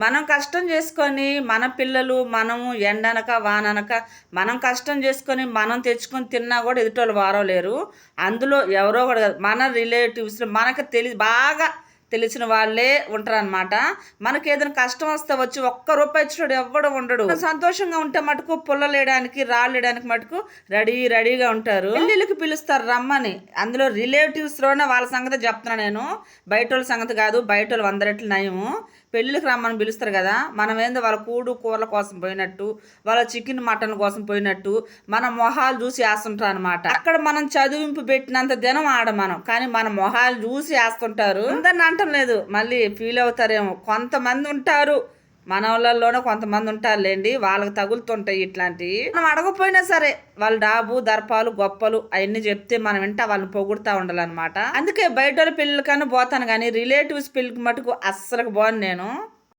మనం కష్టం చేసుకొని మన పిల్లలు మనము ఎండనక వాననక మనం కష్టం చేసుకొని మనం తెచ్చుకొని తిన్నా కూడా ఎదుటోళ్ళు వారవలేరు. అందులో ఎవరో కూడా కాదు, మన రిలేటివ్స్‌లో మనకు బాగా తెలిసిన వాళ్ళే ఉంటారనమాట. మనకేదైనా కష్టం వస్తే వచ్చి ఒక్క రూపాయి ఇచ్చినోడు ఎవ్వడు ఉండడు. సంతోషంగా ఉంటే మటుకు పుల్లలేయడానికి రాళ్ళేయడానికి మటుకు రెడీగా ఉంటారు. పెళ్ళిళ్ళకి పిలుస్తారు రమ్మని. అందులో రిలేటివ్స్‌లోనే వాళ్ళ సంగతి చెప్తున్నా నేను. బయటోళ్ళ సంగతి కాదు. బయటోళ్ళు 100 రెట్లు నయము. పెళ్ళిళ్ళకి రమ్మని పిలుస్తారు కదా, మనం ఏందో వాళ్ళ కూరల కోసం పోయినట్టు, వాళ్ళ చికెన్ మటన్ కోసం పోయినట్టు మన మొహాలు చూసి వేస్తుంటారు అనమాట. అక్కడ మనం చదివింపు పెట్టినంత దినం ఆడ మనం, కానీ మన మొహాలు చూసి వేస్తుంటారు. అందరిని అంటం లేదు, మళ్ళీ ఫీల్ అవుతారేమో. కొంతమంది ఉంటారు, మన వాళ్ళల్లోనే కొంతమంది ఉంటారులేండి, వాళ్ళకి తగులుతుంటాయి ఇట్లాంటివి. మనం అడగపోయినా సరే వాళ్ళ డాబు దర్పాలు గొప్పలు అవన్నీ చెప్తే మనం వింటా వాళ్ళని పొగుడుతూ ఉండాలన్నమాట. అందుకే బయట వాళ్ళ పెళ్ళికన్నా పోతాను, కానీ రిలేటివ్స్ పెళ్ళికి మటుకు అస్సలకు పోను నేను.